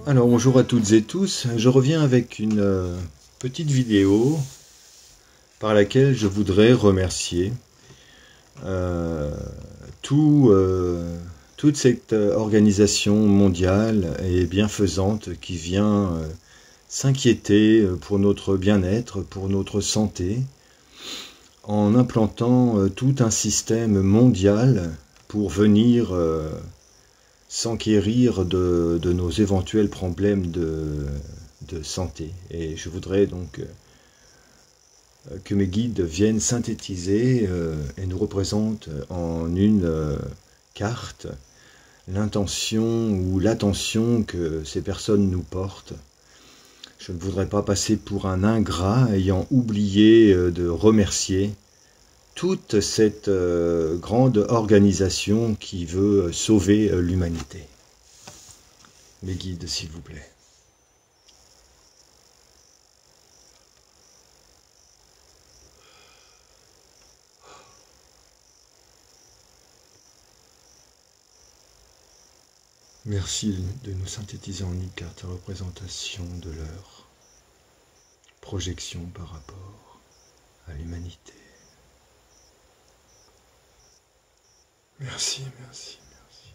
Alors bonjour à toutes et tous, je reviens avec une petite vidéo par laquelle je voudrais remercier euh, tout, toute cette organisation mondiale et bienfaisante qui vient s'inquiéter pour notre bien-être, pour notre santé, en implantant tout un système mondial pour venir s'enquérir de nos éventuels problèmes de santé. Et je voudrais donc que mes guides viennent synthétiser et nous représentent en une carte l'intention ou l'attention que ces personnes nous portent. Je ne voudrais pas passer pour un ingrat ayant oublié de remercier toute cette grande organisation qui veut sauver l'humanité. Mes guides, s'il vous plaît. Merci de nous synthétiser en une carte représentation de leur projection par rapport à l'humanité. Merci, merci, merci.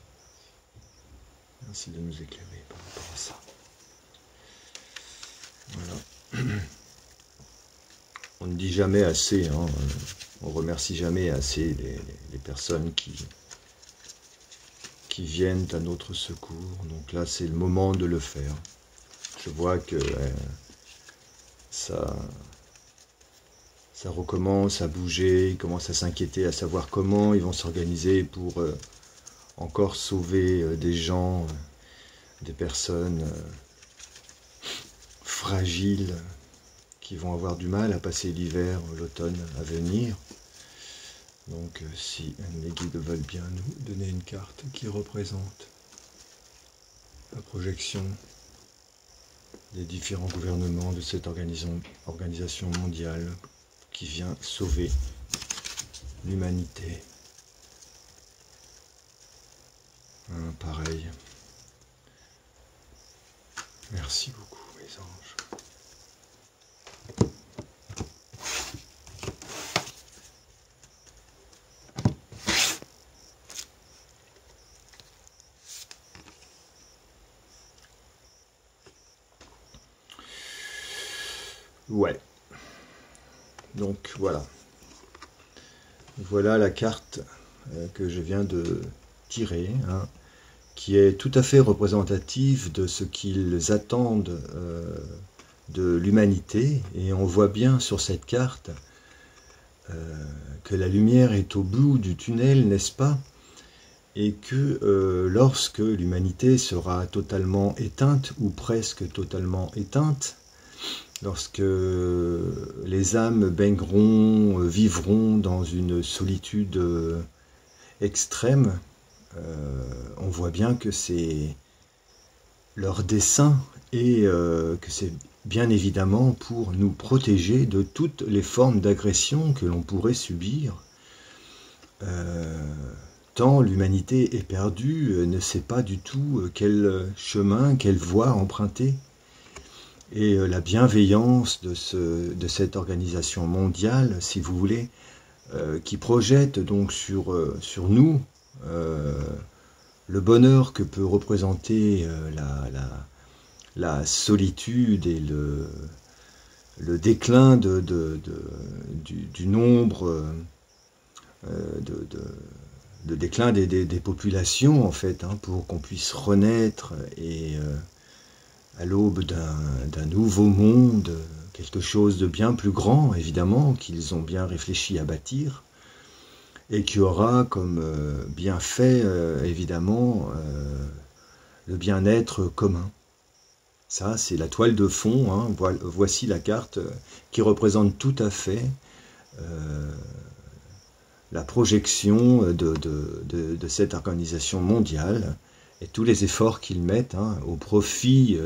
Merci de nous éclairer par rapport à ça. Voilà. On ne dit jamais assez, hein, on remercie jamais assez les personnes qui viennent à notre secours. Donc là, c'est le moment de le faire. Je vois que ça recommence à bouger, ils commencent à s'inquiéter, à savoir comment ils vont s'organiser pour encore sauver des gens, des personnes fragiles qui vont avoir du mal à passer l'hiver, l'automne à venir. Donc si les guides veulent bien nous donner une carte qui représente la projection des différents gouvernements de cette organisation mondiale qui vient sauver l'humanité. Pareil. Merci beaucoup, mes anges. Ouais. Donc voilà. Voilà la carte que je viens de tirer, hein, qui est tout à fait représentative de ce qu'ils attendent de l'humanité. Et on voit bien sur cette carte que la lumière est au bout du tunnel, n'est-ce pas? Et que lorsque l'humanité sera totalement éteinte, ou presque totalement éteinte, lorsque les âmes baigneront, vivront dans une solitude extrême, on voit bien que c'est leur dessein et que c'est bien évidemment pour nous protéger de toutes les formes d'agression que l'on pourrait subir. Tant l'humanité est perdue, ne sait pas du tout quel chemin, quelle voie emprunter. Et la bienveillance de cette organisation mondiale, si vous voulez, qui projette donc sur nous le bonheur que peut représenter la solitude et le déclin du nombre, le déclin des populations, en fait, hein, pour qu'on puisse renaître et à l'aube d'un nouveau monde, quelque chose de bien plus grand, évidemment, qu'ils ont bien réfléchi à bâtir, et qui aura comme bienfait, évidemment, le bien-être commun. Ça, c'est la toile de fond, hein. Voici la carte qui représente tout à fait la projection de cette organisation mondiale, et tous les efforts qu'ils mettent, hein, au profit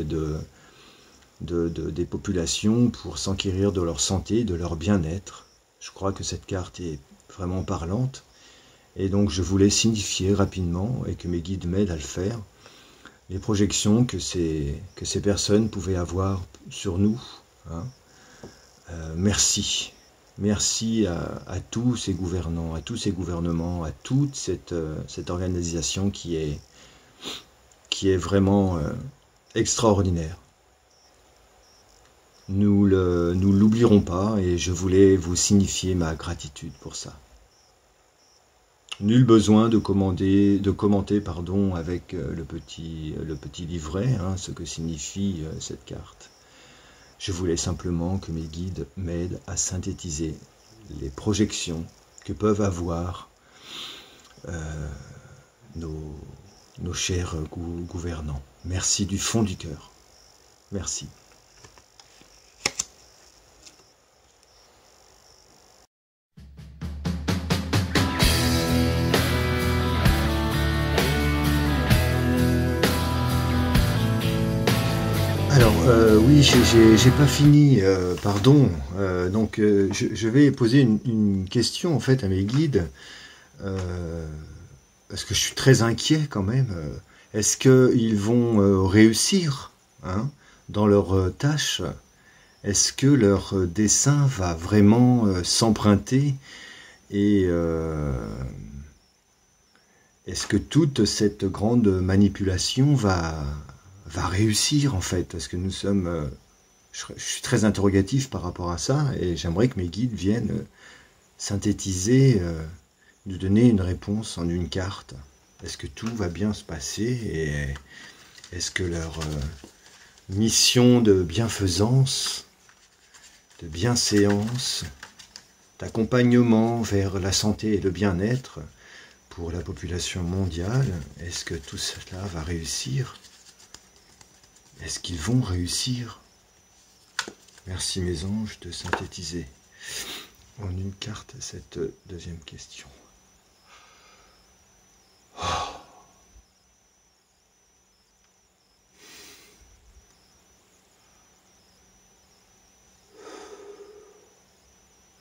des populations pour s'enquérir de leur santé, de leur bien-être. Je crois que cette carte est vraiment parlante, et donc je voulais signifier rapidement, et que mes guides m'aident à le faire, les projections que ces personnes pouvaient avoir sur nous. Hein. Merci. Merci à tous ces gouvernants, à tous ces gouvernements, à toute cette organisation qui est vraiment extraordinaire. Nous l'oublierons pas et je voulais vous signifier ma gratitude pour ça. Nul besoin de commenter avec le petit livret, hein, ce que signifie cette carte. Je voulais simplement que mes guides m'aident à synthétiser les projections que peuvent avoir nos chers gouvernants. Merci du fond du cœur. Merci. Alors, oui, j'ai pas fini, pardon. Donc, je vais poser une question en fait à mes guides, parce que je suis très inquiet quand même. Est-ce qu'ils vont réussir hein, dans leur tâche? Est-ce que leur dessin va vraiment s'emprunter et est-ce que toute cette grande manipulation va réussir en fait, parce que nous sommes, je suis très interrogatif par rapport à ça, et j'aimerais que mes guides viennent synthétiser, nous donner une réponse en une carte. Est-ce que tout va bien se passer, et est-ce que leur mission de bienfaisance, de bienséance, d'accompagnement vers la santé et le bien-être pour la population mondiale, est-ce que tout cela va réussir? Est-ce qu'ils vont réussir? Merci mes anges de synthétiser en une carte cette deuxième question. Oh.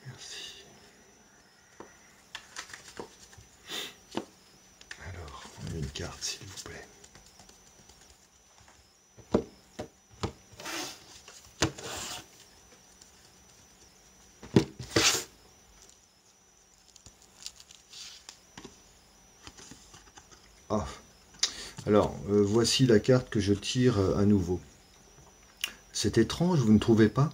Merci. Alors, en une carte s'il vous plaît. Ah, alors voici la carte que je tire à nouveau. C'est étrange, vous ne trouvez pas?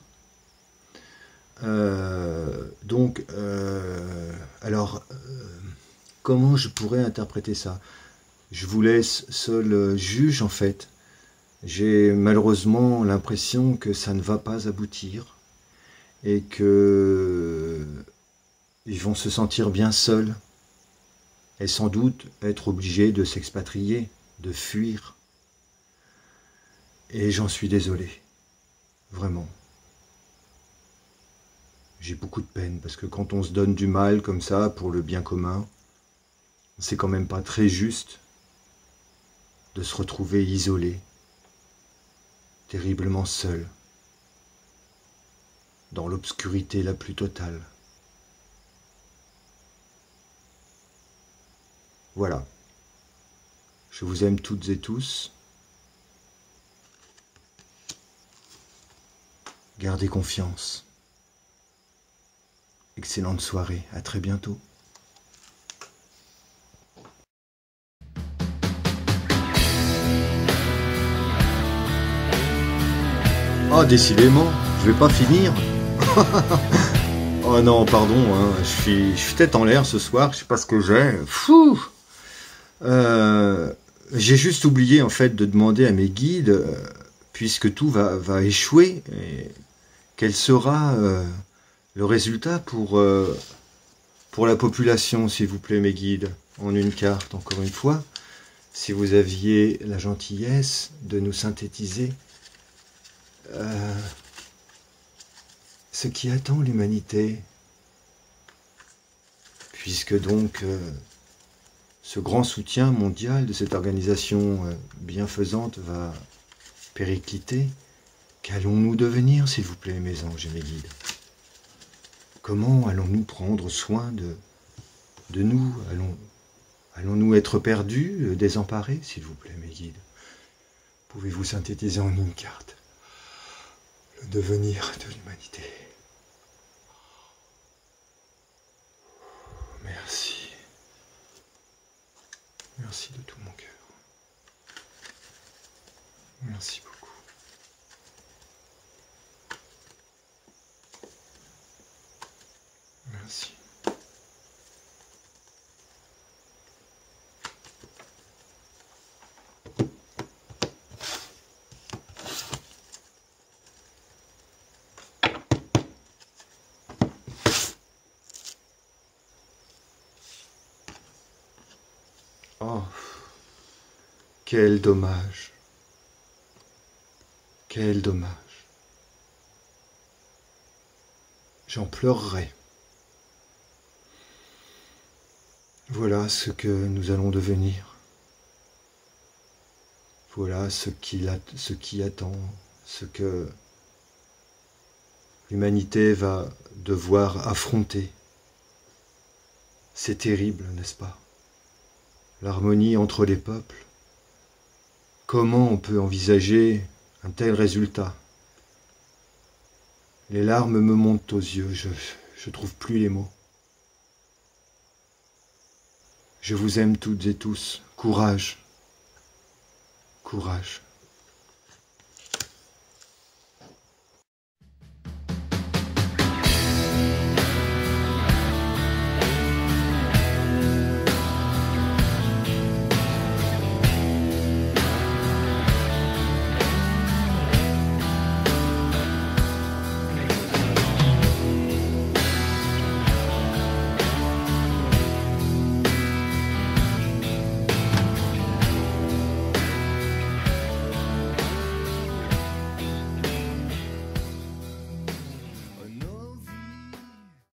Comment je pourrais interpréter ça? Je vous laisse seul juge en fait. J'ai malheureusement l'impression que ça ne va pas aboutir et que ils vont se sentir bien seuls. Et sans doute être obligé de s'expatrier, de fuir. Et j'en suis désolé, vraiment. J'ai beaucoup de peine, parce que quand on se donne du mal comme ça pour le bien commun, c'est quand même pas très juste de se retrouver isolé, terriblement seul, dans l'obscurité la plus totale. Voilà. Je vous aime toutes et tous. Gardez confiance. Excellente soirée. À très bientôt. Ah, décidément, je vais pas finir. Oh non, pardon, hein, je suis tête en l'air ce soir, je sais pas ce que j'ai. Fou. J'ai juste oublié en fait de demander à mes guides, puisque tout va échouer, et quel sera le résultat pour la population, s'il vous plaît, mes guides, en une carte, encore une fois, si vous aviez la gentillesse de nous synthétiser ce qui attend l'humanité, puisque donc ce grand soutien mondial de cette organisation bienfaisante va péricliter. Qu'allons-nous devenir, s'il vous plaît, mes anges et mes guides? Comment allons-nous prendre soin de nous? Allons-nous être perdus, désemparés, s'il vous plaît, mes guides? Pouvez-vous synthétiser en une carte le devenir de l'humanité? Merci. Merci de tout mon cœur. Merci beaucoup. Merci. Oh, quel dommage. Quel dommage. J'en pleurerai. Voilà ce que nous allons devenir. Voilà ce qui attend, ce que l'humanité va devoir affronter. C'est terrible, n'est-ce pas? L'harmonie entre les peuples. Comment on peut envisager un tel résultat? Les larmes me montent aux yeux, je trouve plus les mots. Je vous aime toutes et tous. Courage. Courage.